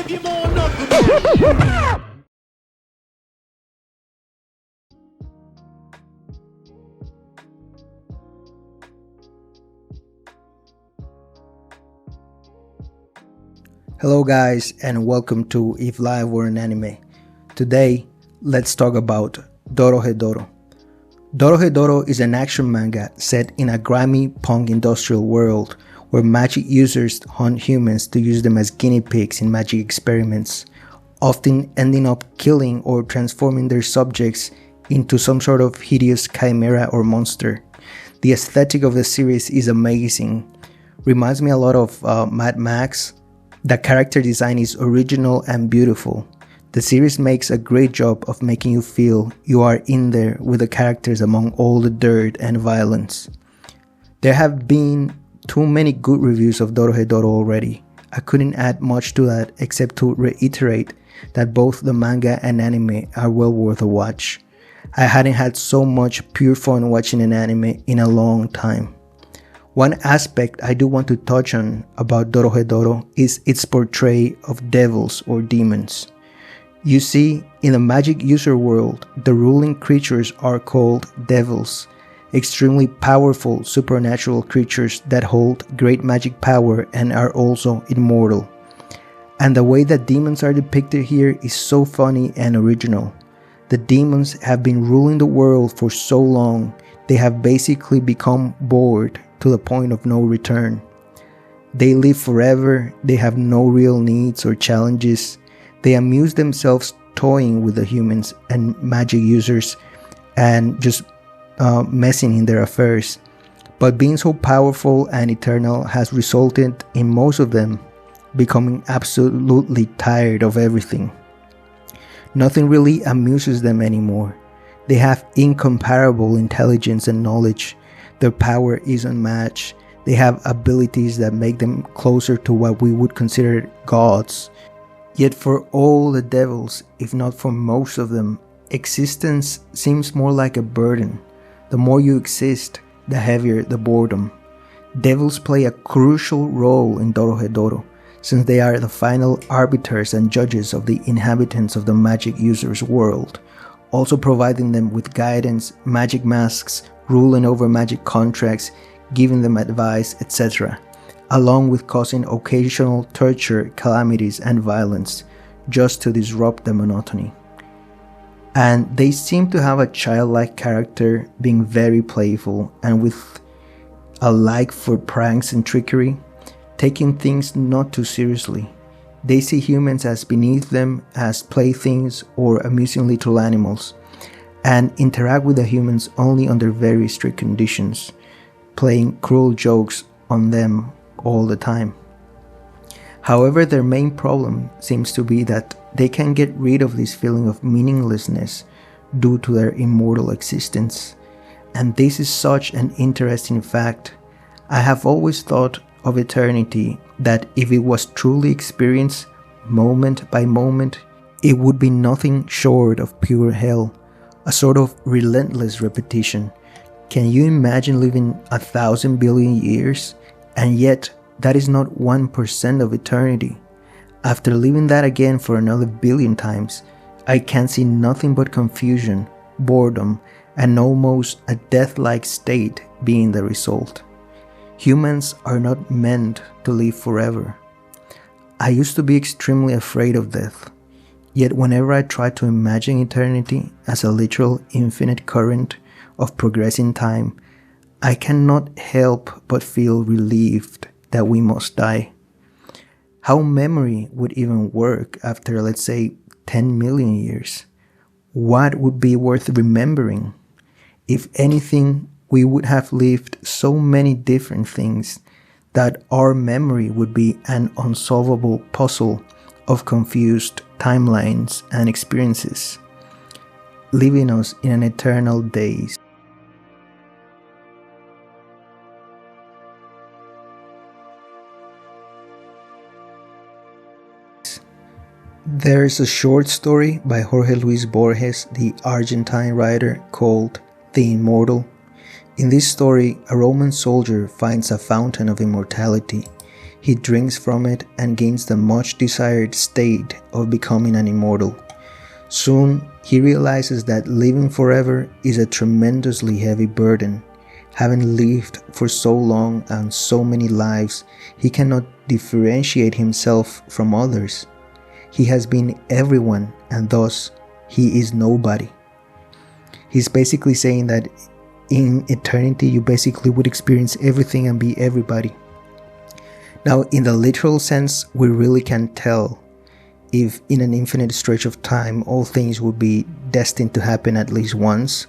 give you more knuckle. Hello guys and welcome to If Life Were an Anime. Today, let's talk about Dorohedoro. Dorohedoro is an action manga set in a grimy punk industrial world where magic users hunt humans to use them as guinea pigs in magic experiments, often ending up killing or transforming their subjects into some sort of hideous chimera or monster. The aesthetic of the series is amazing. Reminds me a lot of Mad Max. The character design is original and beautiful. The series makes a great job of making you feel you are in there with the characters among all the dirt and violence. There have been too many good reviews of Dorohedoro already. I couldn't add much to that except to reiterate that both the manga and anime are well worth a watch. I hadn't had so much pure fun watching an anime in a long time. One aspect I do want to touch on about Dorohedoro is its portrayal of devils or demons. You see, in the magic user world, the ruling creatures are called devils, extremely powerful supernatural creatures that hold great magic power and are also immortal. And the way that demons are depicted here is so funny and original. The demons have been ruling the world for so long, they have basically become bored to the point of no return. They live forever, they have no real needs or challenges. They amuse themselves toying with the humans and magic users and just messing in their affairs. But being so powerful and eternal has resulted in most of them becoming absolutely tired of everything. Nothing really amuses them anymore. They have incomparable intelligence and knowledge. Their power is unmatched. They have abilities that make them closer to what we would consider gods. Yet for all the devils, if not for most of them, existence seems more like a burden. The more you exist, the heavier the boredom. Devils play a crucial role in Dorohedoro, since they are the final arbiters and judges of the inhabitants of the magic users' world, also providing them with guidance, magic masks, ruling over magic contracts, giving them advice, etc., along with causing occasional torture, calamities, and violence, just to disrupt the monotony. And they seem to have a childlike character, being very playful and with a like for pranks and trickery, taking things not too seriously. They see humans as beneath them, as playthings or amusing little animals, and interact with the humans only under very strict conditions, playing cruel jokes on them all the time. However, their main problem seems to be that they can get rid of this feeling of meaninglessness due to their immortal existence. And this is such an interesting fact. I have always thought of eternity that if it was truly experienced moment by moment, it would be nothing short of pure hell. A sort of relentless repetition. Can you imagine living 1,000 billion years? And yet, that is not 1% of eternity. After living that again for another billion times, I can see nothing but confusion, boredom, and almost a death-like state being the result. Humans are not meant to live forever. I used to be extremely afraid of death. Yet whenever I try to imagine eternity as a literal infinite current of progressing time, I cannot help but feel relieved that we must die. How memory would even work after, let's say, 10 million years? What would be worth remembering? If anything, we would have lived so many different things that our memory would be an unsolvable puzzle of confused timelines and experiences, leaving us in an eternal daze. There is a short story by Jorge Luis Borges, the Argentine writer, called The Immortal. In this story, a Roman soldier finds a fountain of immortality. He He drinks from it and gains the much desired state of becoming an immortal. Soon, he realizes that living forever is a tremendously heavy burden. Having lived for so long and so many lives, he cannot differentiate himself from others. He has been everyone, and thus he is nobody. He's basically saying that in eternity you basically would experience everything and be everybody. Now, in the literal sense, we really can't tell if in an infinite stretch of time all things would be destined to happen at least once.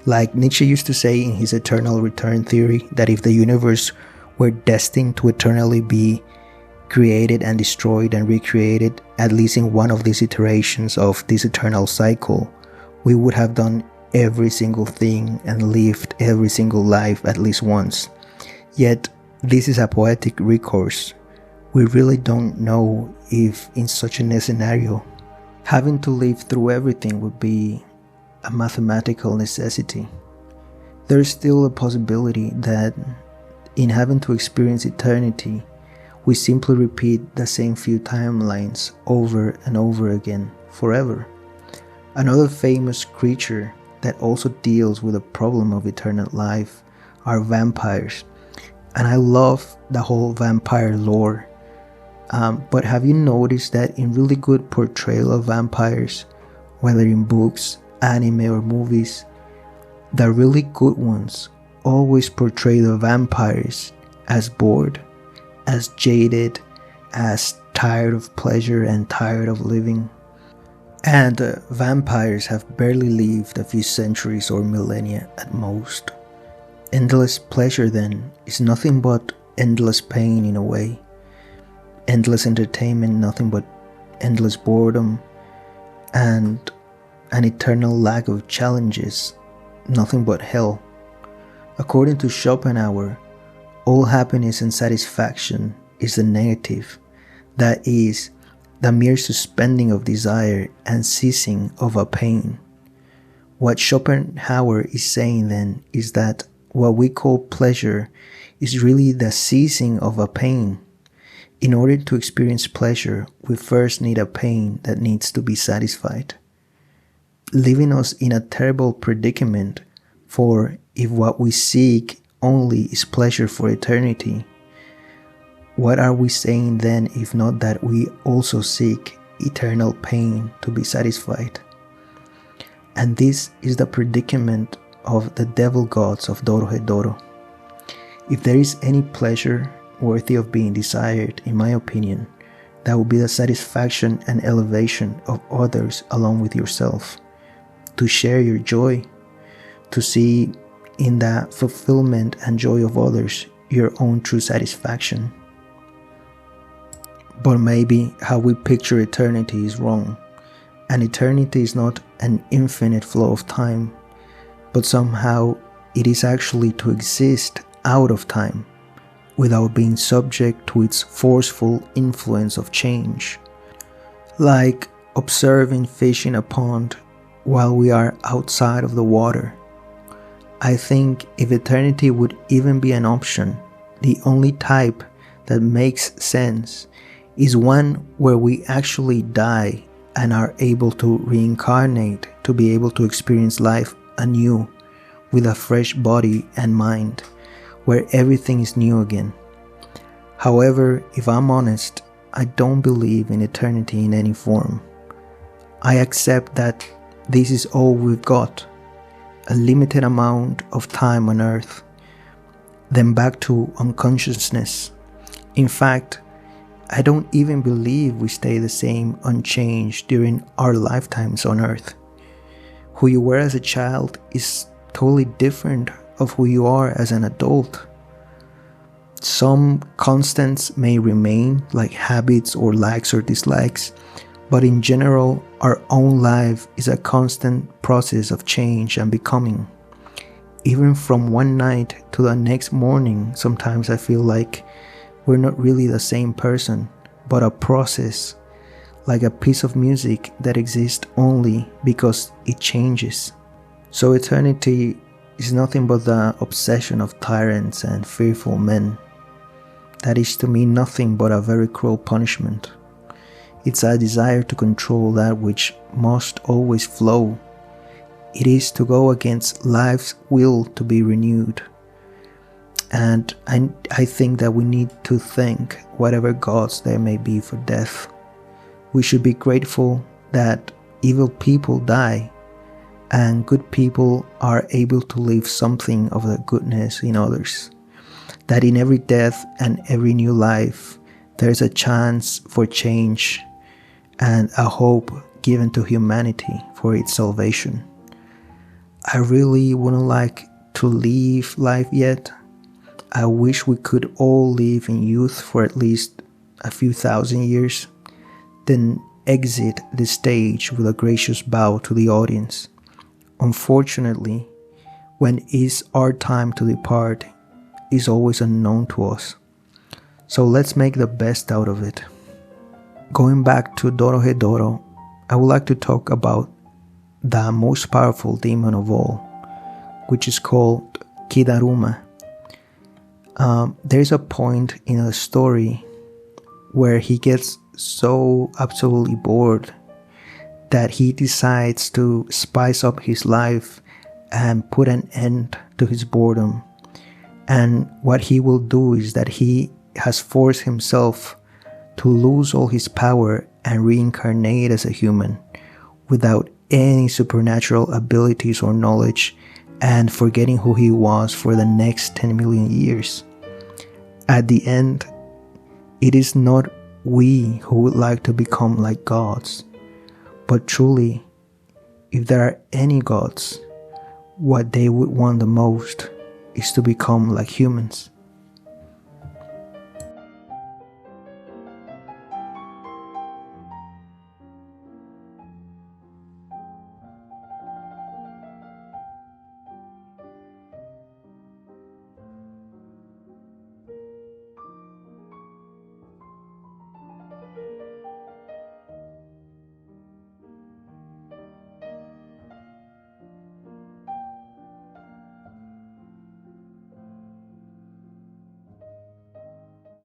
Like Nietzsche used to say in his eternal return theory, that if the universe were destined to eternally be created and destroyed and recreated at least in one of these iterations of this eternal cycle, we would have done every single thing and lived every single life at least once. Yet this is a poetic recourse. We really don't know if in such a scenario having to live through everything would be a mathematical necessity. There is still a possibility that in having to experience eternity, we simply repeat the same few timelines over and over again forever. Another famous creature that also deals with the problem of eternal life are vampires. And I love the whole vampire lore. But have you noticed that in really good portrayal of vampires, whether in books, anime or movies, the really good ones always portray the vampires as bored, as jaded, as tired of pleasure and tired of living. And vampires have barely lived a few centuries or millennia at most. Endless pleasure then is nothing but endless pain in a way. Endless entertainment, nothing but endless boredom. And an eternal lack of challenges, nothing but hell. According to Schopenhauer, all happiness and satisfaction is a negative, that is, the mere suspending of desire and ceasing of a pain. What Schopenhauer is saying then is that what we call pleasure is really the ceasing of a pain. In order to experience pleasure, we first need a pain that needs to be satisfied, leaving us in a terrible predicament. For if what we seek only is pleasure for eternity, what are we saying then if not that we also seek eternal pain to be satisfied? And this is the predicament of the devil gods of Dorohedoro. If there is any pleasure worthy of being desired, in my opinion, that will be the satisfaction and elevation of others along with yourself, to share your joy, to see in the fulfillment and joy of others your own true satisfaction. But maybe how we picture eternity is wrong, and eternity is not an infinite flow of time, but somehow it is actually to exist out of time, without being subject to its forceful influence of change. Like observing fish in a pond while we are outside of the water. I think if eternity would even be an option, the only type that makes sense is one where we actually die and are able to reincarnate to be able to experience life anew with a fresh body and mind, where everything is new again. However, if I'm honest, I don't believe in eternity in any form. I accept that this is all we've got, a limited amount of time on earth, then back to unconsciousness. In fact, I don't even believe we stay the same unchanged during our lifetimes on earth. Who you were as a child is totally different of who you are as an adult. Some constants may remain, like habits or likes or dislikes, but in general, our own life is a constant process of change and becoming. Even from one night to the next morning, sometimes I feel like we're not really the same person, but a process, like a piece of music that exists only because it changes. So eternity is nothing but the obsession of tyrants and fearful men. that is to me nothing but a very cruel punishment. It's a desire to control that which must always flow. It is to go against life's will to be renewed. And I think that we need to thank whatever gods there may be for death. We should be grateful that evil people die and good people are able to leave something of the goodness in others. That in every death and every new life, there's a chance for change and a hope given to humanity for its salvation. I really wouldn't like to leave life yet. I wish we could all live in youth for at least a few thousand years, then exit the stage with a gracious bow to the audience. Unfortunately, when is our time to depart is always unknown to us. So let's make the best out of it. Going back to Dorohedoro, I would like to talk about the most powerful demon of all, which is called Kidaruma. There's a point in a story where he gets so absolutely bored that he decides to spice up his life and put an end to his boredom. And what he will do is that he has forced himself to lose all his power and reincarnate as a human without any supernatural abilities or knowledge, and forgetting who he was for the next 10 million years. At the end, it is not we who would like to become like gods, but truly, if there are any gods, what they would want the most is to become like humans.